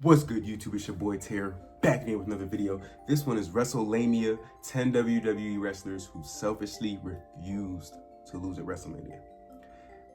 What's good, YouTube? It's your boy Terror, back again with another video. This one is Wrestlemania, 10 WWE wrestlers who selfishly refused to lose at Wrestlemania.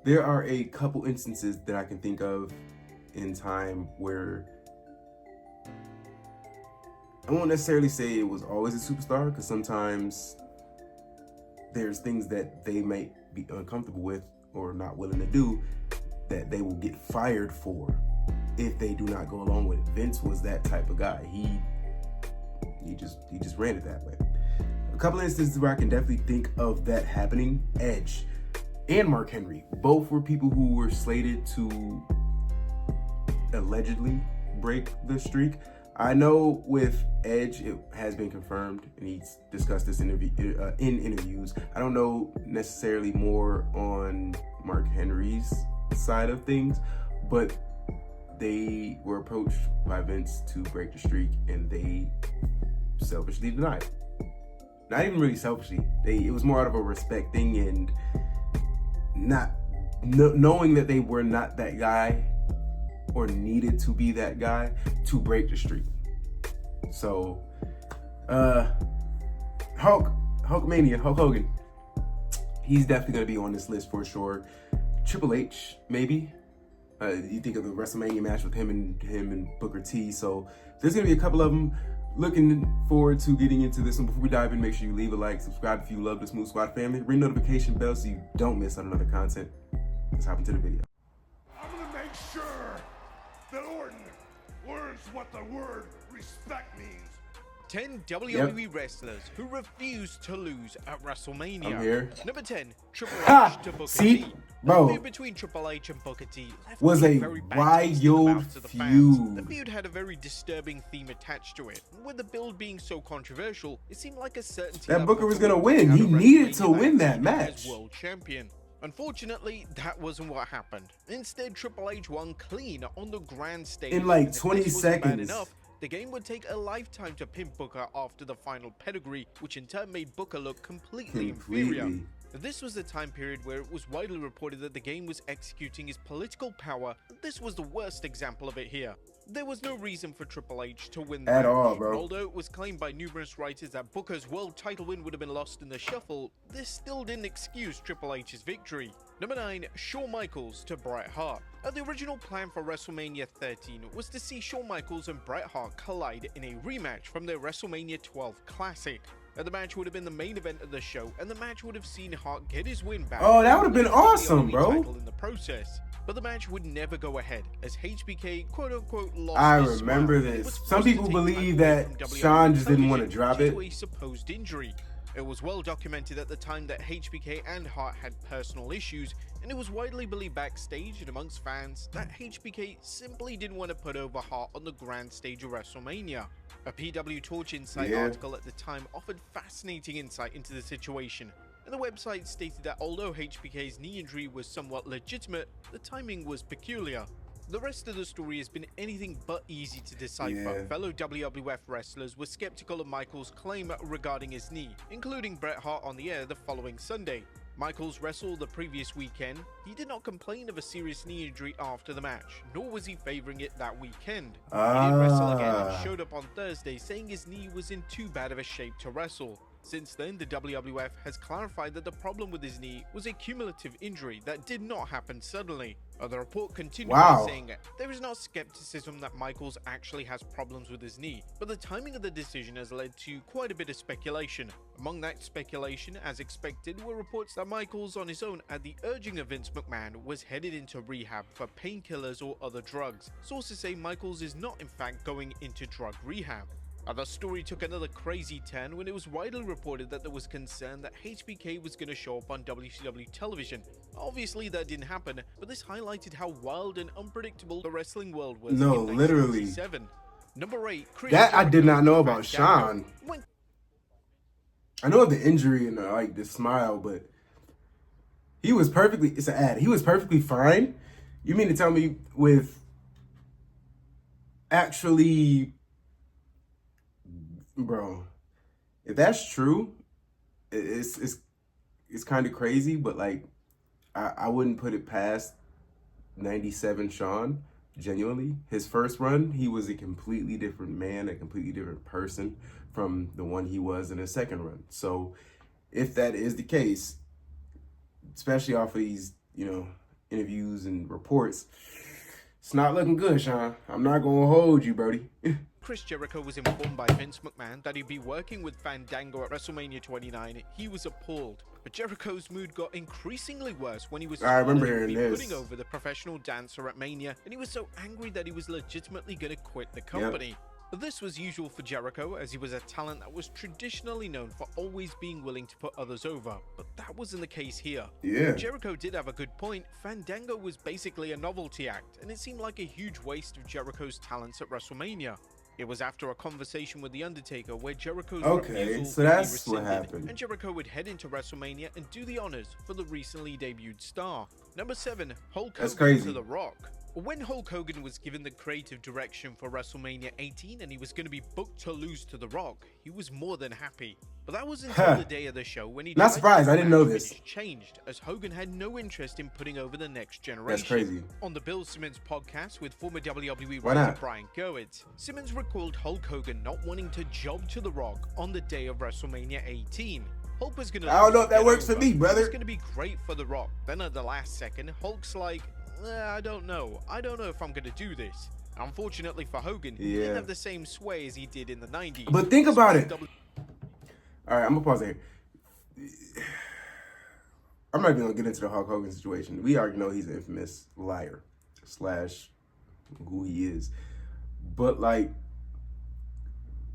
There are a couple instances that I can think of in time where I won't necessarily say it was always a superstar, because sometimes there's things that they might be uncomfortable with or not willing to do that they will get fired for if they do not go along with it. Vince was that type of guy. He just ran it that way. A couple of instances where I can definitely think of that happening: Edge and Mark Henry. Both were people who were slated to allegedly break the streak. I know with Edge, it has been confirmed, and he's discussed this in interviews. I don't know necessarily more on Mark Henry's side of things, but they were approached by Vince to break the streak, and they selfishly denied it. Not even really selfishly. It was more out of a respect thing, and knowing that they were not that guy or needed to be that guy to break the streak. So, Hulkmania, Hulk Hogan, he's definitely going to be on this list for sure. Triple H, maybe. You think of the WrestleMania match with him and Booker T. So there's gonna be a couple of them. Looking forward to getting into this one. Before we dive in, make sure you leave a like, subscribe if you love the Smooth Squad family, ring notification bell so you don't miss out on other content. Let's hop into the video. I'm gonna make sure that Orton learns what the word respect means. 10 WWE wrestlers who refuse to lose at WrestleMania. I'm here. Number 10, Triple H to Booker T. Bro, The feud between Triple H and Booker T was a very bad taste in the wild mouths of the fans. The feud. feud had a very disturbing theme attached to it. With the build being so controversial, it seemed like a certainty That Booker was gonna win. He needed to win that match as world champion. Unfortunately, that wasn't what happened. Instead, Triple H won clean on the grand stage. In like And if 20 this wasn't bad seconds. enough, the game would take a lifetime to pin Booker after the final pedigree, which in turn made Booker look completely inferior. This was the time period where it was widely reported that the game was executing his political power. This was the worst example of it here. There was no reason for Triple H to win the At match. all, bro. Although it was claimed by numerous writers that Booker's world title win would have been lost in the shuffle, this still didn't excuse Triple H's victory. Number 9, Shawn Michaels to Bret Hart. The original plan for WrestleMania 13 was to see Shawn Michaels and Bret Hart collide in a rematch from their WrestleMania 12 Classic. The match would have been the main event of the show, and the match would have seen Hart get his win back. Oh, that would have been and awesome, the bro. title in the process. But the match would never go ahead, as HBK quote-unquote lost I his remember smile. It this. was Some forced to people take believe time away that from WWE Shawn just didn't want to television drop due it. to a supposed injury. It was well documented at the time that HBK and Hart had personal issues, and it was widely believed backstage and amongst fans that HBK simply didn't want to put over Hart on the grand stage of WrestleMania. A PW Torch Insight article at the time offered fascinating insight into the situation, and the website stated that although HBK's knee injury was somewhat legitimate, the timing was peculiar. The rest of the story has been anything but easy to decipher. Fellow WWF wrestlers were skeptical of Michaels' claim regarding his knee, including Bret Hart on the air the following Sunday. Michaels wrestled the previous weekend. He did not complain of a serious knee injury after the match, nor was he favoring it that weekend. He did wrestle again and showed up on Thursday saying his knee was in too bad of a shape to wrestle. Since then, the WWF has clarified that the problem with his knee was a cumulative injury that did not happen suddenly. The report continued by saying there is not skepticism that Michaels actually has problems with his knee, but the timing of the decision has led to quite a bit of speculation. Among that speculation, as expected, were reports that Michaels on his own at the urging of Vince McMahon was headed into rehab for painkillers or other drugs. Sources say Michaels is not in fact going into drug rehab. The story took another crazy turn when it was widely reported that there was concern that HBK was going to show up on WCW television. Obviously that didn't happen, but this highlighted how wild and unpredictable the wrestling world was in 1967. Number 8, Chris That I did not know Jericho about Shawn. I know of the injury and the smile, but he was perfectly, it's an ad, he was perfectly fine. You mean to tell me with actually... Bro, if that's true, it's kind of crazy, but like I wouldn't put it past 97 Shawn Genuinely, his first run, he was a completely different man, a completely different person from the one he was in his second run. So if that is the case, especially off of these, interviews and reports, it's not looking good, Sean. I'm not gonna hold you, Brody. Chris Jericho was informed by Vince McMahon that he'd be working with Fandango at WrestleMania 29. He was appalled, but Jericho's mood got increasingly worse when he was I remember told that he'd hearing be this. putting over the professional dancer at Mania, and he was so angry that he was legitimately going to quit the company. But this was usual for Jericho, as he was a talent that was traditionally known for always being willing to put others over, but that wasn't the case here. Yeah. Jericho did have a good point. Fandango was basically a novelty act, and it seemed like a huge waste of Jericho's talents at WrestleMania. It was after a conversation with The Undertaker where Jericho's refusal so would be that's what rescinded, happened. and Jericho would head into WrestleMania and do the honors for the recently debuted star. Number 7, Hulk That's Hogan crazy. to The Rock. When Hulk Hogan was given the creative direction for WrestleMania 18 and he was going to be booked to lose to The Rock, he was more than happy. But that was until the day of the show when he Not surprised, I didn't know this. changed, as Hogan had no interest in putting over the next generation. That's crazy. On the Bill Simmons podcast with former WWE Why writer not? Brian Goetz, Simmons recalled Hulk Hogan not wanting to job to The Rock on the day of WrestleMania 18. Hulk was gonna. I don't know if that get works for over. me, brother. It was gonna be great for The Rock. Then at the last second, Hulk's like, I don't know. I don't know if I'm gonna do this. Unfortunately for Hogan, he Yeah. didn't have the same sway as he did in the 90s. But think about it. W- All right, I'm gonna pause there. I'm not even gonna get into the Hulk Hogan situation. We already know he's an infamous liar / who he is. But like,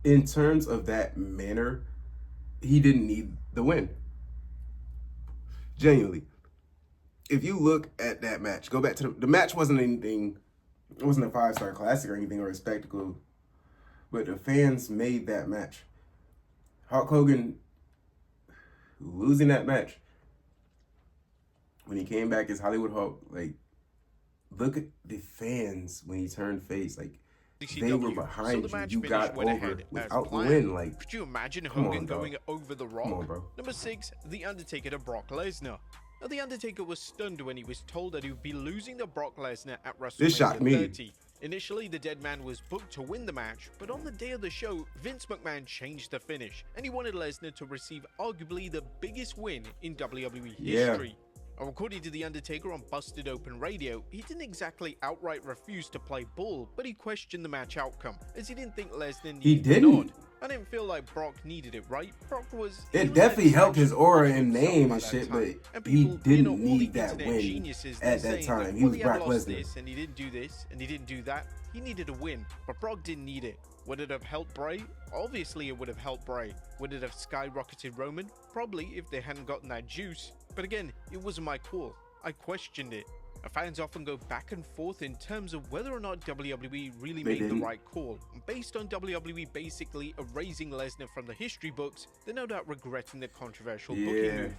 in terms of that manner, he didn't need the win. Genuinely. If you look at that match, go back to the match wasn't anything, it wasn't a 5-star classic or anything or a spectacle, but the fans made that match. Hulk Hogan losing that match, when he came back as Hollywood Hulk, like, look at the fans when he turned face, like, they were behind so the match you. You finish got went over ahead as without the planned. win. Like, Could you imagine come on, Hogan dog. going over The Rock? Come on, bro. Number 6, The Undertaker to Brock Lesnar. Now, The Undertaker was stunned when he was told that he would be losing to Brock Lesnar at WrestleMania shocked me. 30. Initially, the dead man was booked to win the match, but on the day of the show, Vince McMahon changed the finish, and he wanted Lesnar to receive arguably the biggest win in WWE history. Now, according to The Undertaker on Busted Open Radio, he didn't exactly outright refuse to play ball, but he questioned the match outcome, as he didn't think Lesnar needed He the didn't. nod. I didn't feel like Brock needed it, right? Brock was... he It was definitely a helped his aura and himself name by and that shit, time. but And he people, didn't all the need that internet win geniuses, at they're that saying time. that, He was well, Brock had lost Lesnar. this, and he didn't do this, and he didn't do that. He needed a win, but Brock didn't need it. Would it have helped Bray? Obviously it would have helped Bray. Would it have skyrocketed Roman? Probably, if they hadn't gotten that juice. But again, it wasn't my call. I questioned it. Fans often go back and forth in terms of whether or not WWE really They made didn't. the right call. Based on WWE basically erasing Lesnar from the history books, they're no doubt regretting the controversial booking Yeah. move.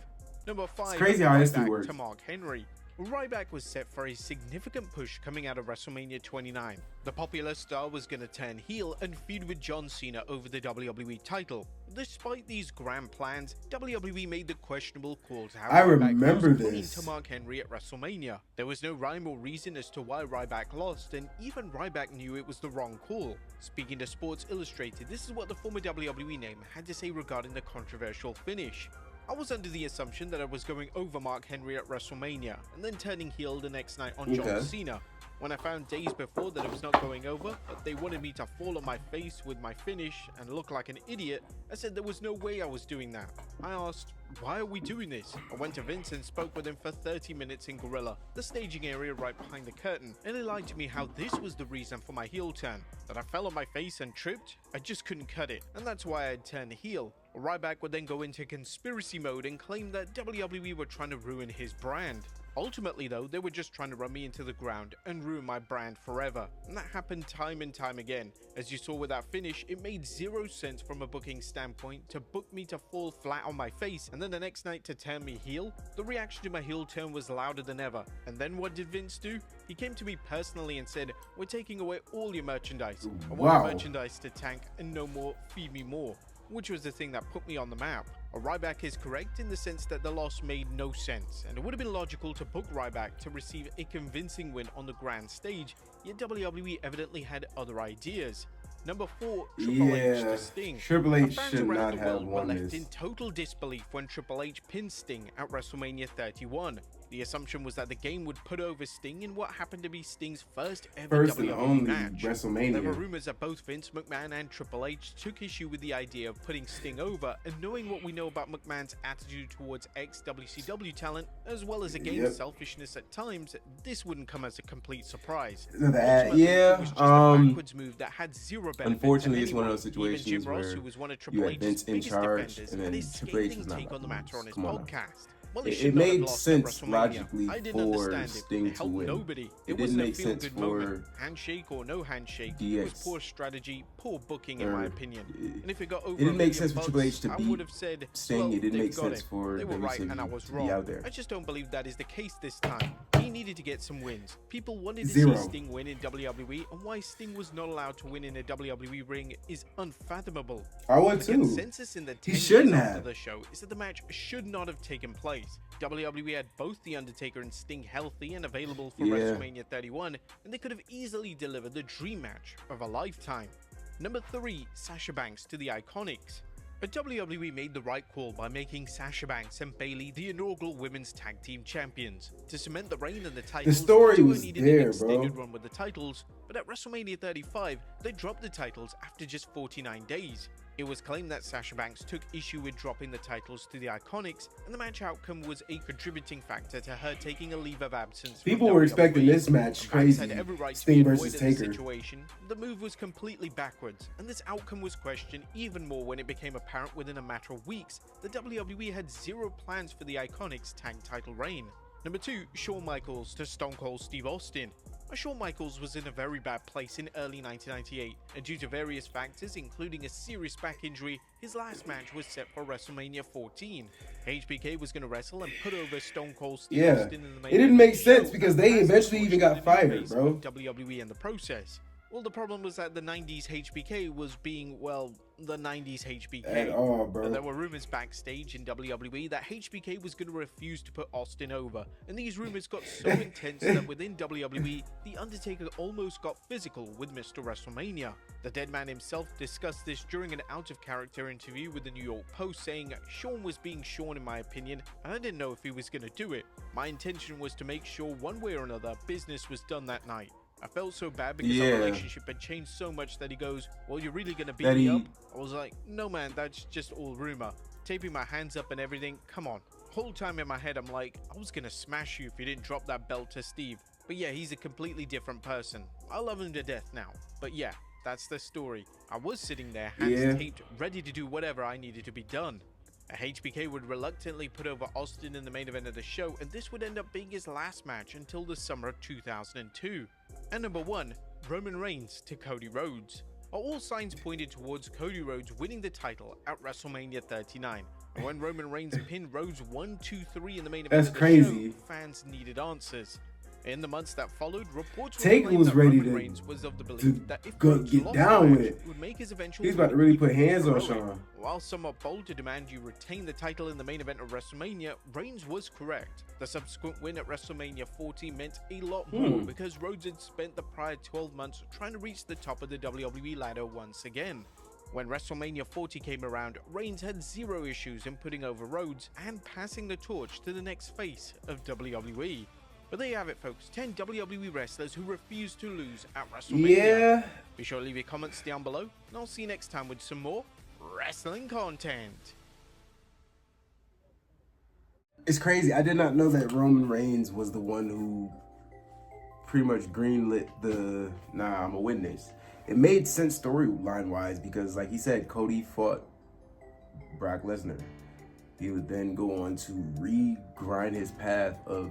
Number 5, crazy how history Ryback works. to Mark Henry. Ryback was set for a significant push coming out of WrestleMania 29. The popular star was going to turn heel and feud with John Cena over the WWE title. Despite these grand plans, WWE made the questionable call to have I Ryback remember lose clean this. to Mark Henry at WrestleMania. There was no rhyme or reason as to why Ryback lost, and even Ryback knew it was the wrong call. Speaking to Sports Illustrated, this is what the former WWE name had to say regarding the controversial finish. I was under the assumption that I was going over Mark Henry at WrestleMania, and then turning heel the next night on John Okay. Cena. When I found days before that it was not going over, but they wanted me to fall on my face with my finish and look like an idiot, I said there was no way I was doing that. I asked, why are we doing this? I went to Vince and spoke with him for 30 minutes in Gorilla, the staging area right behind the curtain, and he lied to me how this was the reason for my heel turn. That I fell on my face and tripped, I just couldn't cut it, and that's why I'd turned heel. Ryback would then go into conspiracy mode and claim that WWE were trying to ruin his brand. Ultimately though, they were just trying to run me into the ground and ruin my brand forever. And that happened time and time again. As you saw with that finish, it made zero sense from a booking standpoint to book me to fall flat on my face and then the next night to turn me heel. The reaction to my heel turn was louder than ever. And then what did Vince do? He came to me personally and said, we're taking away all your merchandise. I want Wow. your merchandise to tank and no more, feed me more. which was the thing that put me on the map. Ryback is correct in the sense that the loss made no sense, and it would have been logical to book Ryback to receive a convincing win on the grand stage, yet WWE evidently had other ideas. Number 4, Triple H to Sting. Triple H Fans should around not the have world were won left this. in total disbelief when Triple H pinned Sting at WrestleMania 31. The assumption was that the game would put over Sting in what happened to be Sting's first ever First and WWE only match. There were WrestleMania. rumors that both Vince McMahon and Triple H took issue with the idea of putting Sting over, and knowing what we know about McMahon's attitude towards ex-WCW talent, as well as again selfishness at times, this wouldn't come as a complete surprise. Ultimately, it was just a backwards move that had zero benefit. Unfortunately, to it's one of anyone. those situations Even Jim Ross, where who was one of you Triple had H's Vince in biggest charge, defenders, and had then his Triple H scathing was not take on the allowed to matter on his come on now. podcast. Well, he It should not have made lost at sense WrestleMania. logically I didn't for understand it. Sting It to helped win. nobody. It It didn't wasn't a make sense feel-good for moment. Handshake or no handshake, it was DX. poor strategy, poor booking in my opinion. And if it got over It didn't make $1 sense for million Triple H to I beat would have said, Sting. well, It didn't they've make got sense it. for They were right and I was WCW to wrong. be out there. I just don't believe that is the case this time. He needed to get some wins. People wanted to Zero. see Sting win in WWE, and why Sting was not allowed to win in a WWE ring is unfathomable. I would The too. consensus in the 10 years shouldn't after have. the show is that the match should not have taken place. WWE had both The Undertaker and Sting healthy and available for WrestleMania 31, and they could have easily delivered the dream match of a lifetime. Number 3, Sasha Banks to the Iconics. But WWE made the right call by making Sasha Banks and Bayley the inaugural Women's Tag Team Champions. To cement the reign and the titles, story the duo was needed there, an extended bro. run with the titles, but at WrestleMania 35, they dropped the titles after just 49 days. It was claimed that Sasha Banks took issue with dropping the titles to the Iconics, and the match outcome was a contributing factor to her taking a leave of absence. People from were WWE. expecting this match Banks crazy. had every right to Sting be versus annoyed at the Taker. situation. The move was completely backwards, and this outcome was questioned even more when it became apparent within a matter of weeks that WWE had zero plans for the Iconics tag title reign. Number 2, Shawn Michaels to Stone Cold Steve Austin. Shawn Michaels was in a very bad place in early 1998, and due to various factors, including a serious back injury, his last match was set for WrestleMania 14. HBK was going to wrestle and put over Stone Cold Steve Austin in the main It didn't event make of the sense show, because they as eventually even got unfortunately fired, face bro. of WWE in the process. Well, the problem was that the 90s HBK was being, well, the 90s HBK. At all, bro. And there were rumors backstage in WWE that HBK was going to refuse to put Austin over, and these rumors got so intense that within WWE, The Undertaker almost got physical with Mr. WrestleMania. The dead man himself discussed this during an out-of-character interview with the New York Post, saying, "Shawn was being Shawn in my opinion, and I didn't know if he was going to do it. My intention was to make sure one way or another business was done that night. I felt so bad because our relationship had changed so much that he goes, well, you're really going to beat me up? I was like, no man, that's just all rumor. Taping my hands up and everything, come on. Whole time in my head, I'm like, I was going to smash you if you didn't drop that belt to Steve. But yeah, he's a completely different person. I love him to death now. But yeah, that's the story. I was sitting there, hands taped, ready to do whatever I needed to be done. HBK would reluctantly put over Austin in the main event of the show, and this would end up being his last match until the summer of 2002. And number 1, Roman Reigns to Cody Rhodes. All signs pointed towards Cody Rhodes winning the title at WrestleMania 39. And when Roman Reigns pinned Rhodes 1-2-3 in the main event of the show, fans needed answers. In the months that followed, reports were Taker was ready Roman to Reigns was of the belief that if go Rhodes get lost down the with match, it. would make his eventual He's about to really put even hands on growing. Shawn. While somewhat bold to demand you retain the title in the main event of WrestleMania, Reigns was correct. The subsequent win at WrestleMania 40 meant a lot more because Rhodes had spent the prior 12 months trying to reach the top of the WWE ladder once again. When WrestleMania 40 came around, Reigns had zero issues in putting over Rhodes and passing the torch to the next face of WWE. But there you have it, folks. 10 WWE wrestlers who refuse to lose at WrestleMania. Be sure to leave your comments down below, and I'll see you next time with some more wrestling content. It's crazy. I did not know that Roman Reigns was the one who pretty much greenlit the I'm a win this. It made sense storyline wise because, like he said, Cody fought Brock Lesnar. He would then go on to re-grind his path of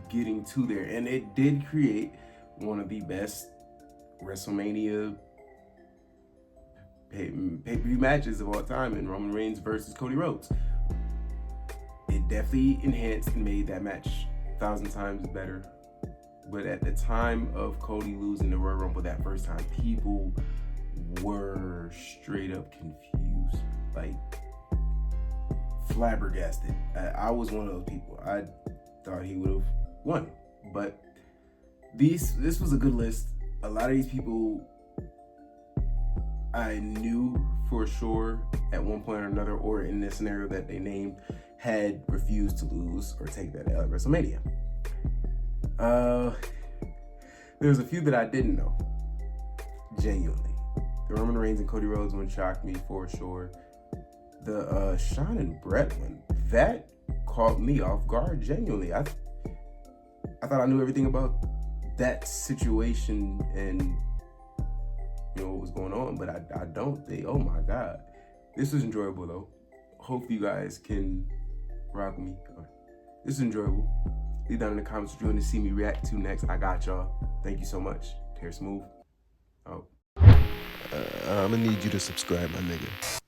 getting to there, and it did create one of the best WrestleMania pay-per-view matches of all time in Roman Reigns versus Cody Rhodes. It definitely enhanced and made that match 1,000 times better. But at the time of Cody losing the Royal Rumble that first time, people were straight up confused. like flabbergasted. I was one of those people. I thought he would have won, but this was a good list. A lot of these people I knew for sure at one point or another, or in this scenario that they named, had refused to lose or take that L at WrestleMania. There's a few that I didn't know, genuinely. The Roman Reigns and Cody Rhodes one shocked me for sure. The Shawn and Brett one, that caught me off guard, genuinely. I thought I knew everything about that situation and what was going on, but I don't think. Oh my god, this was enjoyable though. Hope you guys can rock with me. This is enjoyable. Leave down in the comments what you want to see me react to next. I got y'all. Thank you so much. Hair Smooth. I'm gonna need you to subscribe, my nigga.